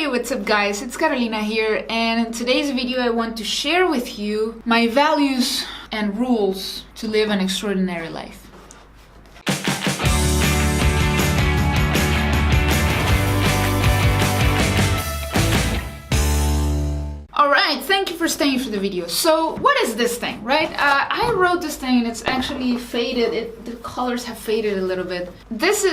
Hey, what's up guys? It's Carolina here, and in today's video I want to share with you my values and rules to live an extraordinary life. Alright, thank you for staying for the video. So, what is this thing, right? I wrote this thing and it's actually faded. The colors have faded a little bit. This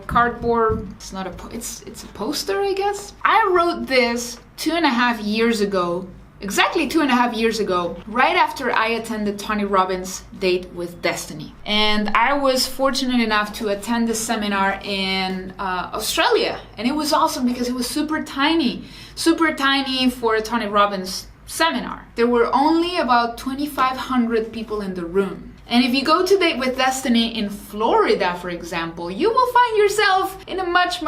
cardboard. It's not it's a poster, I guess. I wrote this 2.5 years ago. Exactly 2.5 years ago, right after I attended Tony Robbins' Date with Destiny. And I was fortunate enough to attend this seminar in Australia. And it was awesome because it was super tiny for a Tony Robbins seminar. There were only about 2,500 people in the room. And if you go to Date with Destiny in Florida, for example, you will find yourself in a much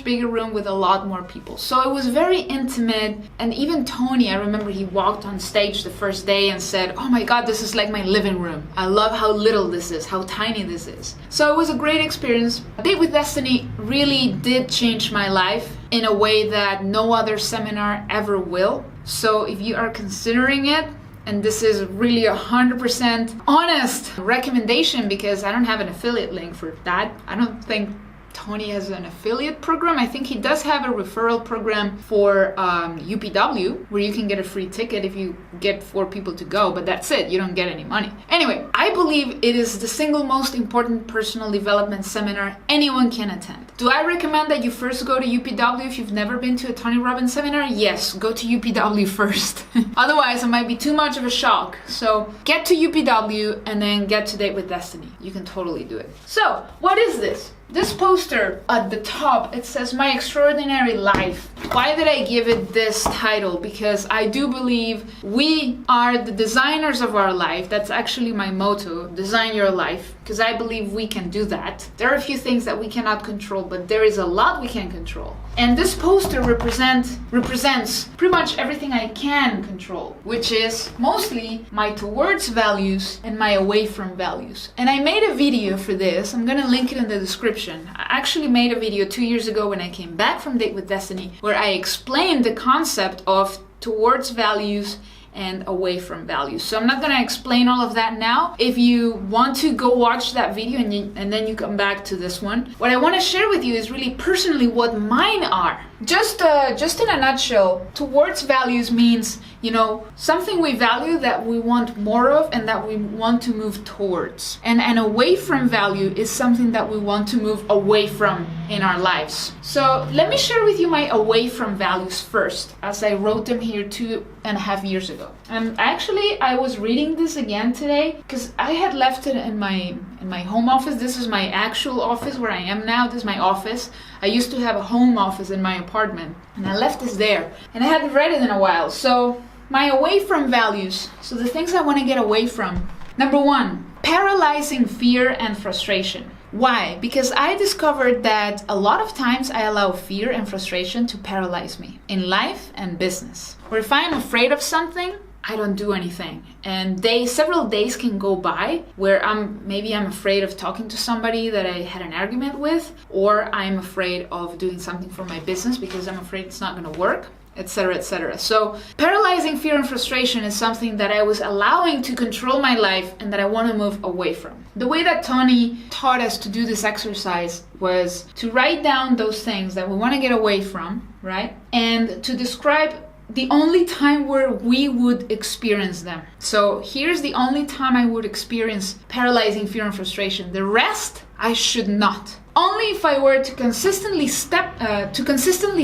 bigger room with a lot more people. So it was very intimate. And even Tony, I remember he walked on stage the first day and said, "Oh my God, this is like my living room. I love how little this is, how tiny this is." So it was a great experience. Date with Destiny really did change my life in a way that no other seminar ever will. So if you are considering it, and this is really 100% honest recommendation because I don't have an affiliate link for that. I don't think Tony has an affiliate program. I think he does have a referral program for UPW where you can get a free ticket if you get 4 people to go, but that's it. You don't get any money. Anyway, I believe it is the single most important personal development seminar anyone can attend. Do I recommend that you first go to UPW if you've never been to a Tony Robbins seminar? Yes, go to UPW first. Otherwise, it might be too much of a shock. So get to UPW and then get to Date with Destiny. You can totally do it. So, what is this? This poster at the top, it says My Extraordinary Life. Why did I give it this title? Because I do believe we are the designers of our life. That's actually my motto, design your life, because I believe we can do that. There are a few things that we cannot control, but there is a lot we can control. And this poster represents pretty much everything I can control, which is mostly my towards values and my away from values. And I made a video for this. I'm gonna link it in the description. I actually made a video 2 years ago when I came back from Date with Destiny where I explained the concept of towards values and away from values. So I'm not going to explain all of that now. If you want to go watch that video and then you come back to this one, what I want to share with you is really personally what mine are. Just in a nutshell, towards values means, something we value that we want more of and that we want to move towards. And away from value is something that we want to move away from in our lives. So let me share with you my away from values first, as I wrote them here 2.5 years ago. And actually, I was reading this again today because I had left it in my home office. This is my actual office where I am now. This is my office. I used to have a home office in my apartment and I left this there and I hadn't read it in a while. So my away from values. So the things I want to get away from. Number 1, paralyzing fear and frustration. Why? Because I discovered that a lot of times I allow fear and frustration to paralyze me in life and business. Or if I'm afraid of something, I don't do anything. And several days can go by where maybe I'm afraid of talking to somebody that I had an argument with, or I'm afraid of doing something for my business because I'm afraid it's not going to work, etc., etc. So paralyzing fear and frustration is something that I was allowing to control my life and that I want to move away from. The way that Tony taught us to do this exercise was to write down those things that we want to get away from, right? And to describe the only time where we would experience them. So here's the only time I would experience paralyzing fear and frustration. The rest, I should not. Only if I were to consistently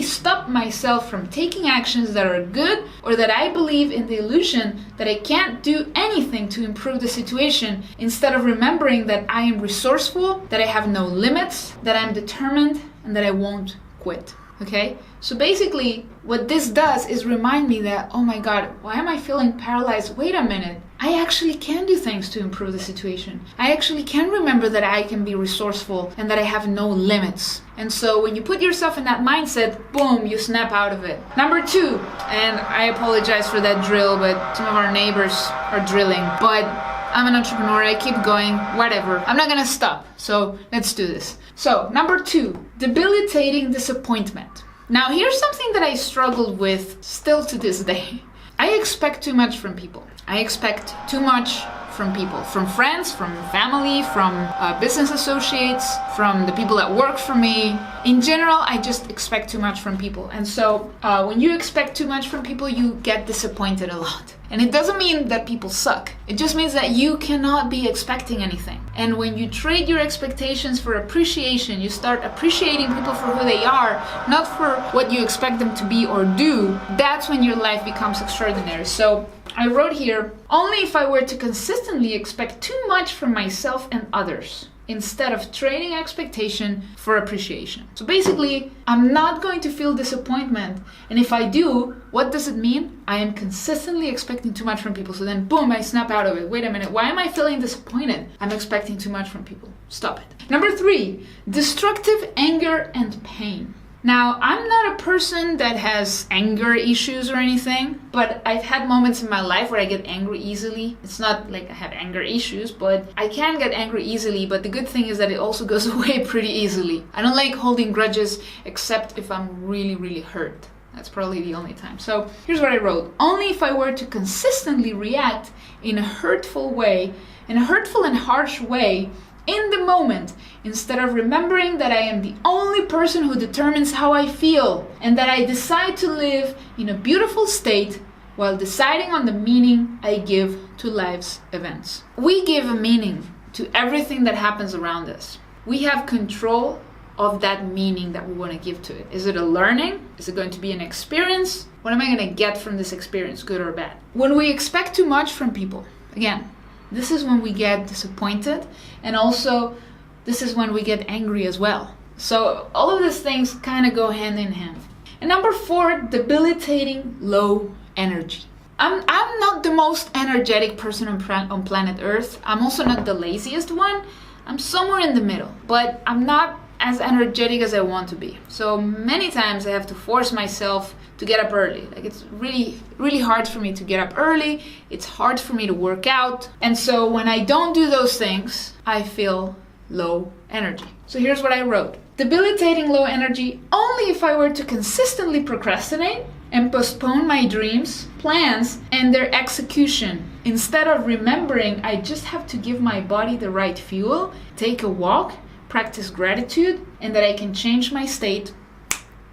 stop myself from taking actions that are good, or that I believe in the illusion that I can't do anything to improve the situation, instead of remembering that I am resourceful, that I have no limits, that I'm determined, and that I won't quit. Okay? So basically, what this does is remind me that, oh my God, why am I feeling paralyzed? Wait a minute. I actually can do things to improve the situation. I actually can remember that I can be resourceful and that I have no limits. And so when you put yourself in that mindset, boom, you snap out of it. Number 2, and I apologize for that drill, but some of our neighbors are drilling. But I'm an entrepreneur, I keep going, whatever. I'm not gonna stop, so let's do this. So, number 2, debilitating disappointment. Now, here's something that I struggled with still to this day. I expect too much from people. I expect too much from people, from friends, from family, from business associates, from the people that work for me. In general, I just expect too much from people. And so when you expect too much from people, you get disappointed a lot. And it doesn't mean that people suck. It just means that you cannot be expecting anything. And when you trade your expectations for appreciation, you start appreciating people for who they are, not for what you expect them to be or do, that's when your life becomes extraordinary. So I wrote here, only if I were to consistently expect too much from myself and others, instead of trading expectation for appreciation. So basically, I'm not going to feel disappointment. And if I do, what does it mean? I am consistently expecting too much from people. So then boom, I snap out of it. Wait a minute, why am I feeling disappointed? I'm expecting too much from people. Stop it. Number 3, destructive anger and pain. Now, I'm not a person that has anger issues or anything, but I've had moments in my life where I get angry easily. It's not like I have anger issues, but I can get angry easily, but the good thing is that it also goes away pretty easily. I don't like holding grudges except if I'm really, really hurt. That's probably the only time. So here's what I wrote. Only if I were to consistently react in a hurtful way, in a hurtful and harsh way, in the moment, instead of remembering that I am the only person who determines how I feel and that I decide to live in a beautiful state while deciding on the meaning I give to life's events. We give a meaning to everything that happens around us. We have control of that meaning that we want to give to it. Is it a learning? Is it going to be an experience? What am I going to get from this experience, good or bad? When we expect too much from people, again, this is when we get disappointed, and also this is when we get angry as well. So all of these things kind of go hand in hand. And number 4, debilitating low energy. I'm not the most energetic person on planet Earth. I'm also not the laziest one. I'm somewhere in the middle, but I'm not as energetic as I want to be. So many times I have to force myself to get up early. Like it's really, really hard for me to get up early. It's hard for me to work out. And so when I don't do those things, I feel low energy. So here's what I wrote. Debilitating low energy only if I were to consistently procrastinate and postpone my dreams, plans, and their execution. Instead of remembering I just have to give my body the right fuel, take a walk, practice gratitude, and that I can change my state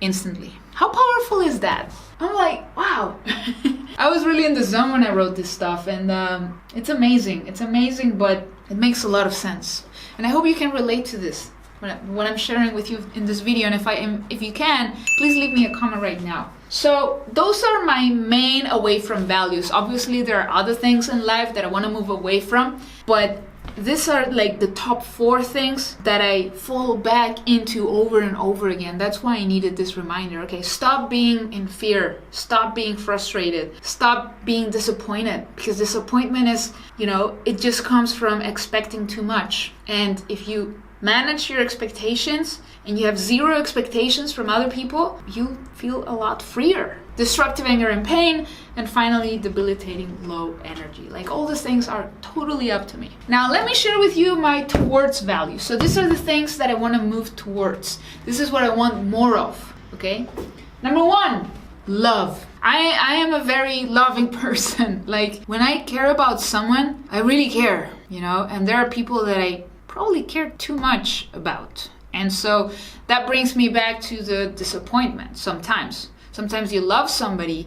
instantly. How powerful is that? I'm like, wow. I was really in the zone when I wrote this stuff, and it's amazing. It's amazing, but it makes a lot of sense. And I hope you can relate to this when I'm sharing with you in this video. And if you can, please leave me a comment right now. So those are my main away from values. Obviously, there are other things in life that I want to move away from, but these are like the top 4 things that I fall back into over and over again. That's why I needed this reminder. Okay, stop being in fear. Stop being frustrated. Stop being disappointed, because disappointment is, it just comes from expecting too much. And if you manage your expectations and you have 0 expectations from other people, you feel a lot freer. Destructive anger and pain, and finally debilitating low energy. Like all these things are totally up to me. Now let me share with you my towards values. So these are the things that I want to move towards. This is what I want more of, okay? Number 1, love. I am a very loving person. Like when I care about someone, I really care, and there are people that I probably care too much about. And so that brings me back to the disappointment sometimes. Sometimes you love somebody,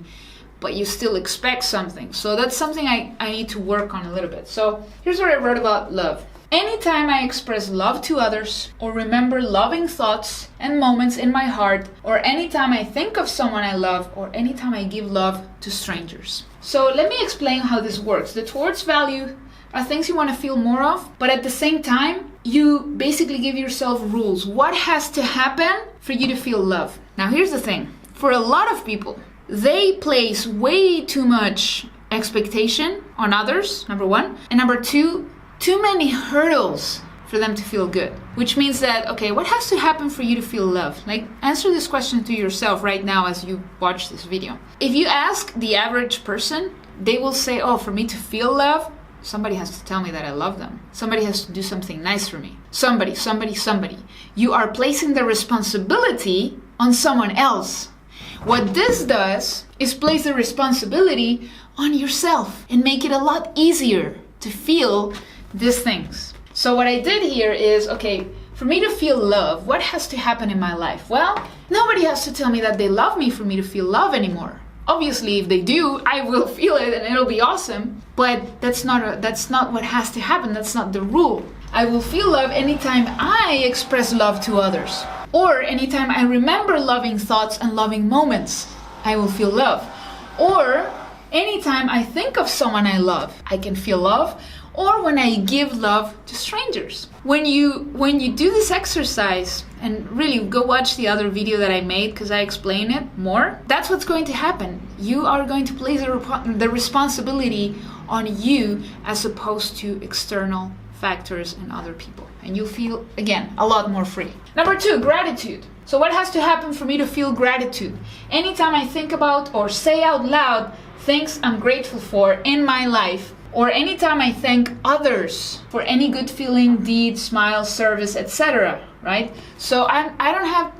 but you still expect something. So that's something I need to work on a little bit. So here's what I wrote about love. Anytime I express love to others, or remember loving thoughts and moments in my heart, or anytime I think of someone I love, or anytime I give love to strangers. So let me explain how this works. The towards value are things you want to feel more of, but at the same time, you basically give yourself rules. What has to happen for you to feel love? Now here's the thing. For a lot of people, they place way too much expectation on others, number 1. And number 2, too many hurdles for them to feel good. Which means that, okay, what has to happen for you to feel love? Like, answer this question to yourself right now as you watch this video. If you ask the average person, they will say, oh, for me to feel love, somebody has to tell me that I love them. Somebody has to do something nice for me. Somebody. You are placing the responsibility on someone else. What this does is place the responsibility on yourself and make it a lot easier to feel these things. So what I did here is, okay, for me to feel love, what has to happen in my life? Well, nobody has to tell me that they love me for me to feel love anymore. Obviously, if they do, I will feel it and it'll be awesome. But that's not what has to happen. That's not the rule. I will feel love anytime I express love to others. Or anytime I remember loving thoughts and loving moments, I will feel love. Or anytime I think of someone I love, I can feel love. Or when I give love to strangers. When you do this exercise, and really go watch the other video that I made because I explain it more, that's what's going to happen. You are going to place the responsibility on you as opposed to external factors and other people. And you'll feel, again, a lot more free. Number 2, gratitude. So what has to happen for me to feel gratitude? Anytime I think about or say out loud things I'm grateful for in my life, or anytime I thank others for any good feeling, deed, smile, service, etc., right? So I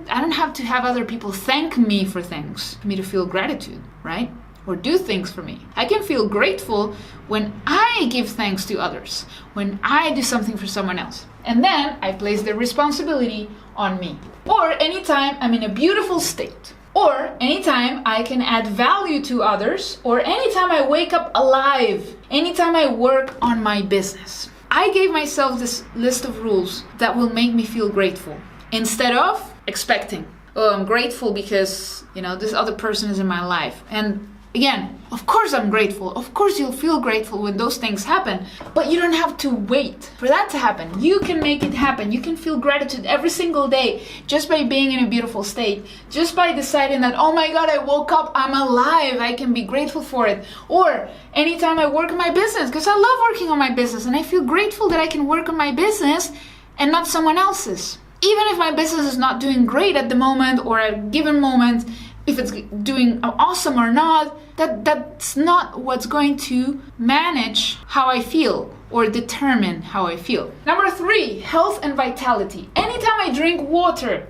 don't have to have other people thank me for things for me to feel gratitude, right? Or do things for me. I can feel grateful when I give thanks to others, when I do something for someone else. And then I place the responsibility on me. Or anytime I'm in a beautiful state. Or anytime I can add value to others, or anytime I wake up alive, anytime I work on my business. I gave myself this list of rules that will make me feel grateful instead of expecting, oh, I'm grateful because, this other person is in my life. And again, of course I'm grateful. Of course you'll feel grateful when those things happen, but you don't have to wait for that to happen. You can make it happen. You can feel gratitude every single day just by being in a beautiful state, just by deciding that, oh my God, I woke up, I'm alive, I can be grateful for it. Or anytime I work on my business, because I love working on my business and I feel grateful that I can work on my business and not someone else's. Even if my business is not doing great at the moment or at a given moment, if it's doing awesome or not, that's not what's going to manage how I feel or determine how I feel. Number 3, health and vitality. Anytime I drink water,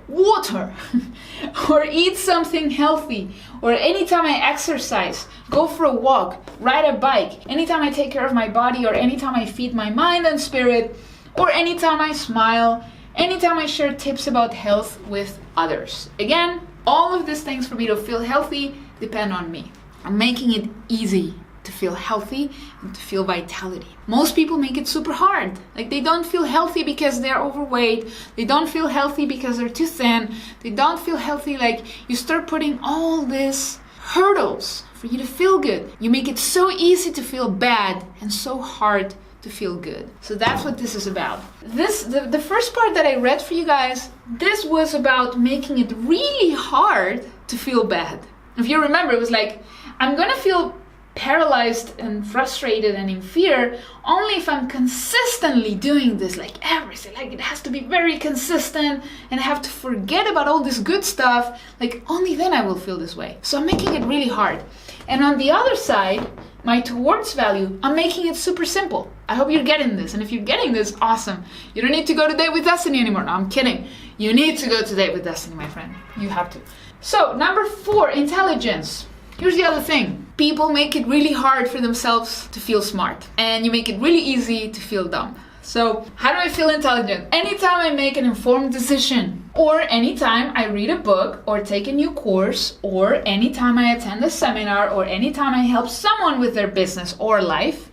or eat something healthy, or anytime I exercise, go for a walk, ride a bike, anytime I take care of my body, or anytime I feed my mind and spirit, or anytime I smile, anytime I share tips about health with others. Again, all of these things for me to feel healthy depend on me. I'm making it easy to feel healthy and to feel vitality. Most people make it super hard. Like they don't feel healthy because they're overweight. They don't feel healthy because they're too thin. They don't feel healthy. Like you start putting all these hurdles for you to feel good. You make it so easy to feel bad and so hard to feel good. So that's what this is about. The first part that I read for you guys, this was about making it really hard to feel bad. If you remember, it was like, I'm gonna feel paralyzed and frustrated and in fear only if I'm consistently doing this, like everything, like it has to be very consistent and I have to forget about all this good stuff, like only then I will feel this way. So I'm making it really hard. And on the other side, my towards value, I'm making it super simple. I hope you're getting this. And if you're getting this, awesome. You don't need to go to Date with Destiny anymore. No, I'm kidding. You need to go to Date with Destiny, my friend. You have to. So, number 4, intelligence. Here's the other thing. People make it really hard for themselves to feel smart. And you make it really easy to feel dumb. So, how do I feel intelligent? Anytime I make an informed decision, or anytime I read a book, or take a new course, or anytime I attend a seminar, or anytime I help someone with their business or life.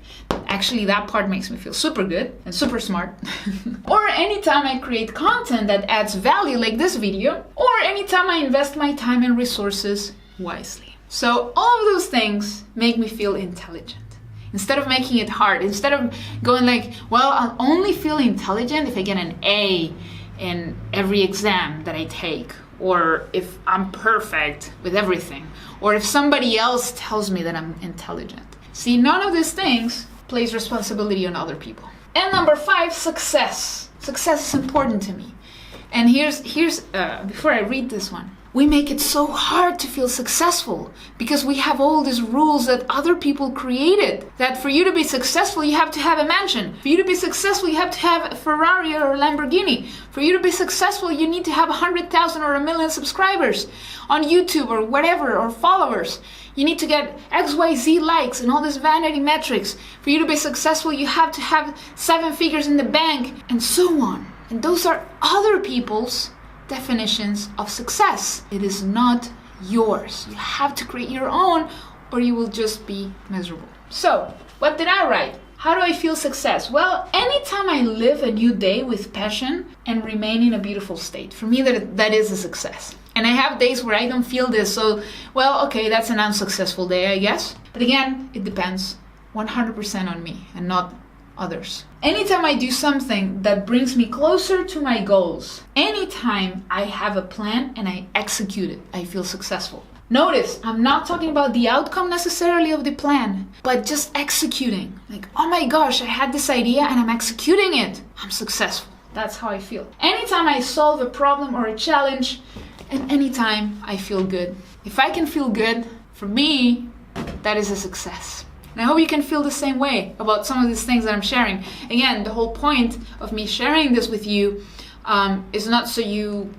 Actually, that part makes me feel super good and super smart. Or anytime I create content that adds value like this video, or anytime I invest my time and resources wisely. So all of those things make me feel intelligent. Instead of making it hard, instead of going like, well, I'll only feel intelligent if I get an A in every exam that I take, or if I'm perfect with everything, or if somebody else tells me that I'm intelligent. See, none of these things place responsibility on other people. And number 5, success. Success is important to me. And here's before I read this one, we make it so hard to feel successful because we have all these rules that other people created. That for you to be successful, you have to have a mansion. For you to be successful, you have to have a Ferrari or a Lamborghini. For you to be successful, you need to have 100,000 or 1 million subscribers on YouTube or whatever, or followers. You need to get XYZ likes and all these vanity metrics. For you to be successful, you have to have 7 figures in the bank, and so on. And those are other people's definitions of success. It is not yours. You have to create your own, or you will just be miserable. So, what did I write? How do I feel success? Well, anytime I live a new day with passion and remain in a beautiful state, for me that is a success. And I have days where I don't feel this, so, well, okay, that's an unsuccessful day, I guess. But again, it depends 100% on me and not others. Anytime I do something that brings me closer to my goals, anytime I have a plan and I execute it, I feel successful. Notice, I'm not talking about the outcome necessarily of the plan, but just executing. Like, oh my gosh, I had this idea and I'm executing it. I'm successful. That's how I feel. Anytime I solve a problem or a challenge, and anytime I feel good. If I can feel good, for me, that is a success. And I hope you can feel the same way about some of these things that I'm sharing. Again, the whole point of me sharing this with you is not so you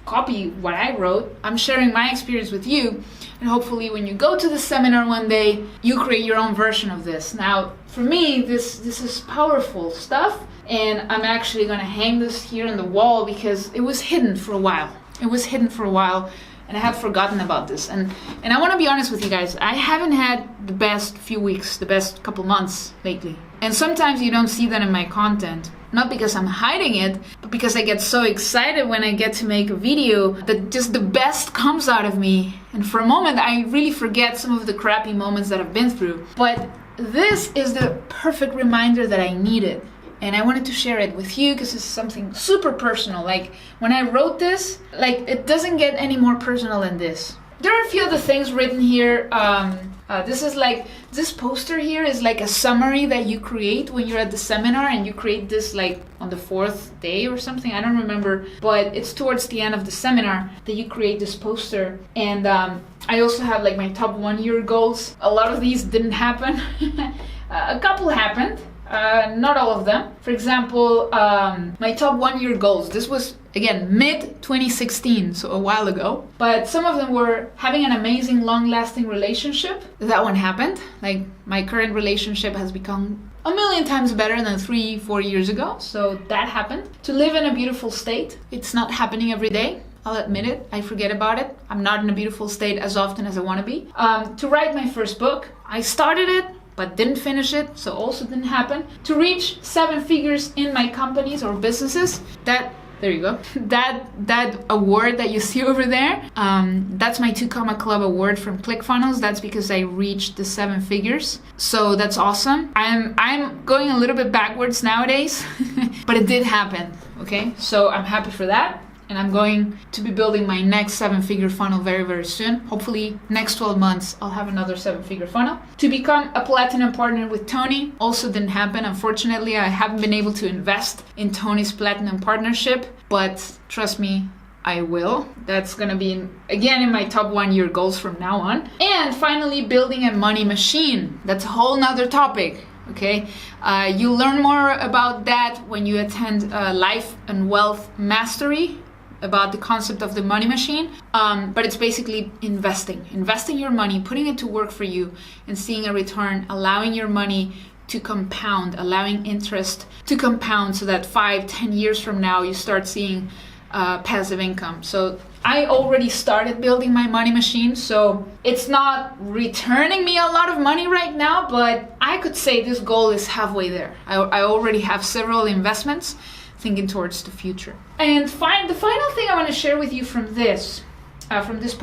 copy what I wrote. I'm sharing my experience with you, and hopefully when you go to the seminar one day, you create your own version of this. Now, for me, this is powerful stuff, and I'm actually gonna hang this here on the wall because it was hidden for a while. And I had forgotten about this. And I want to be honest with you guys, I haven't had the best few weeks, the best couple months lately. And sometimes you don't see that in my content. Not because I'm hiding it, but because I get so excited when I get to make a video that just the best comes out of me. And for a moment, I really forget some of the crappy moments that I've been through. But this is the perfect reminder that I needed. And I wanted to share it with you because it's something super personal. Like, when I wrote this, like, it doesn't get any more personal than this. There are a few other things written here. This poster here is like a summary that you create when you're at the seminar, and you create this like on the 4th day or something. I don't remember, but it's towards the end of the seminar that you create this poster. And I also have like my top 1 year goals. A lot of these didn't happen. A couple happened. Not all of them. For example, my top 1 year goals. This was, again, mid-2016, so a while ago. But some of them were having an amazing, long-lasting relationship. That one happened. Like, my current relationship has become 1,000,000 times better than 3-4 years ago. So that happened. To live in a beautiful state. It's not happening every day. I'll admit it. I forget about it. I'm not in a beautiful state as often as I want to be. To write my first book. I started it, but didn't finish it, so also didn't happen. To reach 7 figures in my companies or businesses, there you go. That award that you see over there, that's my 2 Comma Club award from ClickFunnels. That's because I reached the 7 figures. So that's awesome. I'm going a little bit backwards nowadays, but it did happen, okay? So I'm happy for that. And I'm going to be building my next 7-figure funnel very, very soon. Hopefully next 12 months, I'll have another 7-figure funnel. To become a platinum partner with Tony also didn't happen. Unfortunately, I haven't been able to invest in Tony's platinum partnership, but trust me, I will. That's gonna be, again, in my top 1 year goals from now on. And finally, building a money machine. That's a whole nother topic. Okay, you'll learn more about that when you attend Life and Wealth Mastery, about the concept of the money machine, but it's basically investing your money, putting it to work for you and seeing a return, allowing your money to compound, allowing interest to compound so that 5-10 years from now you start seeing passive income. So I already started building my money machine, so it's not returning me a lot of money right now, but I could say this goal is halfway there. I already have several investments thinking towards the future. And the final thing I want to share with you from this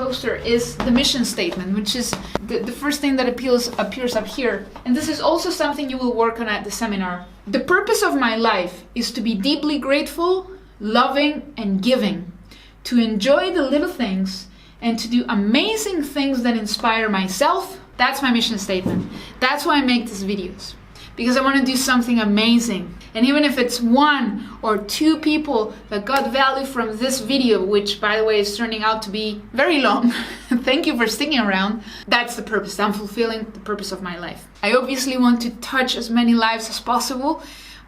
poster is the mission statement, which is the first thing that appears up here. And this is also something you will work on at the seminar. The purpose of my life is to be deeply grateful, loving, and giving, to enjoy the little things, and to do amazing things that inspire myself. That's my mission statement. That's why I make these videos, because I want to do something amazing. And even if it's 1 or 2 people that got value from this video, which by the way is turning out to be very long, thank you for sticking around. That's the purpose. I'm fulfilling the purpose of my life. I obviously want to touch as many lives as possible,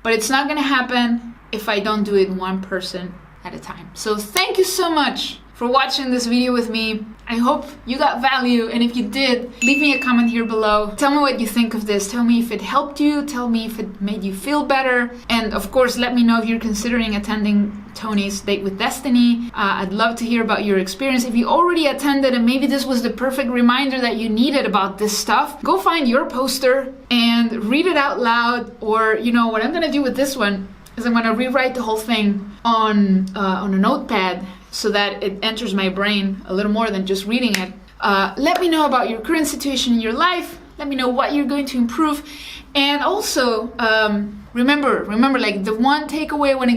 but it's not gonna happen if I don't do it 1 person at a time. So thank you so much for watching this video with me. I hope you got value, and if you did, leave me a comment here below. Tell me what you think of this. Tell me if it helped you. Tell me if it made you feel better. And of course, let me know if you're considering attending Tony's Date with Destiny. I'd love to hear about your experience. If you already attended and maybe this was the perfect reminder that you needed about this stuff, go find your poster and read it out loud. Or, you know, what I'm gonna do with this one is I'm gonna rewrite the whole thing on a notepad, so that it enters my brain a little more than just reading it. Let me know about your current situation in your life. Let me know what you're going to improve. And also, remember, like the one takeaway I want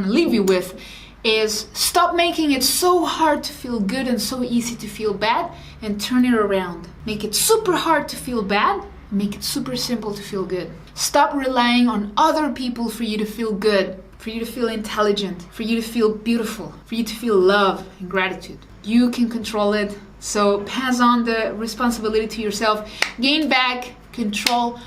to leave you with is stop making it so hard to feel good and so easy to feel bad, and turn it around. Make it super hard to feel bad, make it super simple to feel good. Stop relying on other people for you to feel good, for you to feel intelligent, for you to feel beautiful, for you to feel love and gratitude. You can control it, so pass on the responsibility to yourself. Gain back control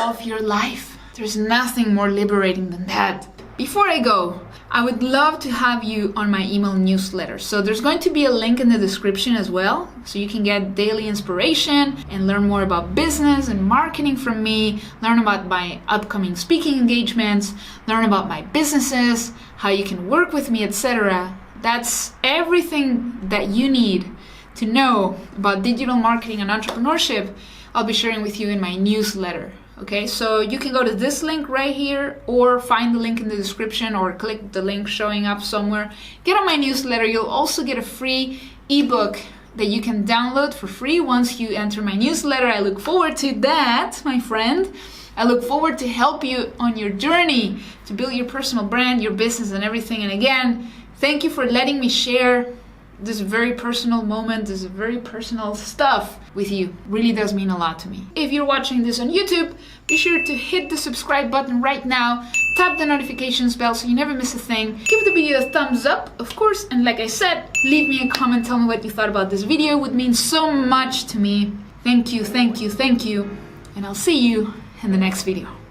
of your life. There's nothing more liberating than that. Before I go, I would love to have you on my email newsletter. So there's going to be a link in the description as well, so you can get daily inspiration and learn more about business and marketing from me, learn about my upcoming speaking engagements, learn about my businesses, how you can work with me, etc. That's everything that you need to know about digital marketing and entrepreneurship. I'll be sharing with you in my newsletter. Okay, so you can go to this link right here, or find the link in the description, or click the link showing up somewhere. Get on my newsletter. You'll also get a free ebook that you can download for free once you enter my newsletter. I look forward to that, my friend. I look forward to help you on your journey to build your personal brand, your business, and everything. And again, thank you for letting me share this very personal moment, this very personal stuff with you. Really does mean a lot to me. If you're watching this on YouTube, be sure to hit the subscribe button right now. Tap the notifications bell so you never miss a thing. Give the video a thumbs up, of course. And like I said, leave me a comment. Tell me what you thought about this video. It would mean so much to me. Thank you, thank you, thank you. And I'll see you in the next video.